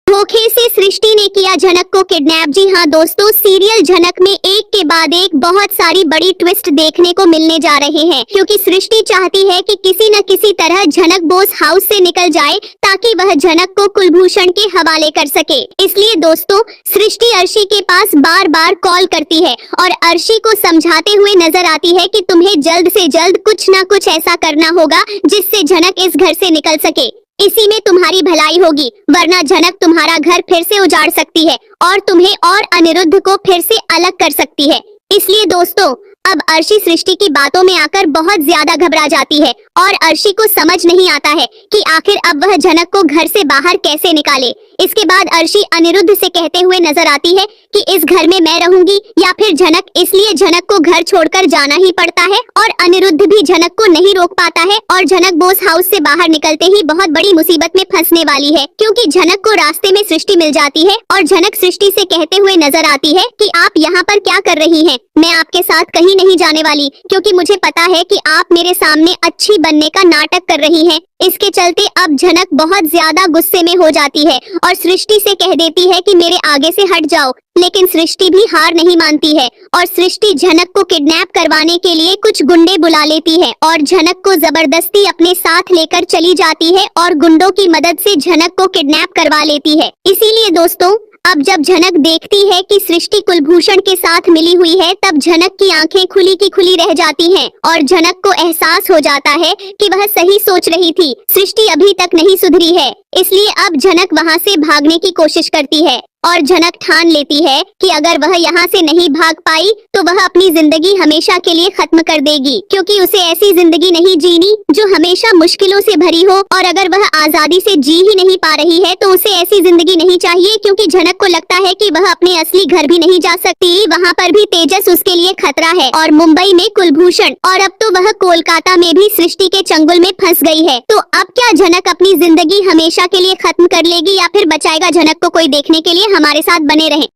धोखे से सृष्टि ने किया जनक को किडनैप। जी हाँ दोस्तों, सीरियल जनक में एक के बाद एक बहुत सारी बड़ी ट्विस्ट देखने को मिलने जा रहे हैं, क्योंकि सृष्टि चाहती है कि किसी न किसी तरह जनक बोस हाउस से निकल जाए ताकि वह जनक को कुलभूषण के हवाले कर सके। इसलिए दोस्तों, सृष्टि अर्शी के पास बार बार कॉल करती है और अर्शी को समझाते हुए नजर आती है कि तुम्हें जल्द से जल्द कुछ न कुछ ऐसा करना होगा जिससे जनक इस घर से निकल सके। इसी में तुम्हारी भलाई होगी, वरना जनक तुम्हारा घर फिर से उजाड़ सकती है और तुम्हें और अनिरुद्ध को फिर से अलग कर सकती है। इसलिए दोस्तों, अब अर्शी सृष्टि की बातों में आकर बहुत ज्यादा घबरा जाती है और अर्शी को समझ नहीं आता है कि आखिर अब वह जनक को घर से बाहर कैसे निकाले। इसके बाद अर्शी अनिरुद्ध से कहते हुए नजर आती है कि इस घर में मैं रहूंगी या फिर जनक, इसलिए जनक को घर छोड़कर जाना ही पड़ता है और अनिरुद्ध भी जनक को नहीं रोक पाता है और जनक बोस हाउस से बाहर निकलते ही बहुत बड़ी मुसीबत में फंसने वाली है, क्योंकि जनक को रास्ते में सृष्टि मिल जाती है और जनक सृष्टि से कहते हुए नजर आती है कि आप यहाँ पर क्या कर रही हैं? मैं आपके साथ कहीं नहीं जाने वाली, क्योंकि मुझे पता है कि आप मेरे सामने अच्छी बनने का नाटक कर रही हैं। इसके चलते अब जनक बहुत ज्यादा गुस्से में हो जाती है और सृष्टि से कह देती है कि मेरे आगे से हट जाओ, लेकिन सृष्टि भी हार नहीं मानती है और सृष्टि जनक को किडनैप करवाने के लिए कुछ गुंडे बुला लेती है और जनक को जबरदस्ती अपने साथ लेकर चली जाती है और गुंडों की मदद से जनक को किडनैप करवा लेती है। इसीलिए दोस्तों, अब जब जनक देखती है कि सृष्टि कुलभूषण के साथ मिली हुई है, तब जनक की आंखें खुली की खुली रह जाती हैं और जनक को एहसास हो जाता है कि वह सही सोच रही थी, सृष्टि अभी तक नहीं सुधरी है। इसलिए अब जनक वहां से भागने की कोशिश करती है और जनक ठान लेती है कि अगर वह यहाँ से नहीं भाग पाई तो वह अपनी जिंदगी हमेशा के लिए खत्म कर देगी, क्योंकि उसे ऐसी जिंदगी नहीं जीनी जो हमेशा मुश्किलों से भरी हो। और अगर वह आजादी से जी ही नहीं पा रही है तो उसे ऐसी जिंदगी नहीं चाहिए, क्योंकि जनक को लगता है कि वह अपने असली घर भी नहीं जा सकती, वहाँ पर भी तेजस उसके लिए खतरा है और मुंबई में कुलभूषण, और अब तो वह कोलकाता में भी सृष्टि के चंगुल में फंस गई है। तो अब क्या जनक अपनी जिंदगी हमेशा के लिए खत्म कर लेगी या फिर बचाएगा जनक को? कोई देखने के लिए हमारे साथ बने रहें।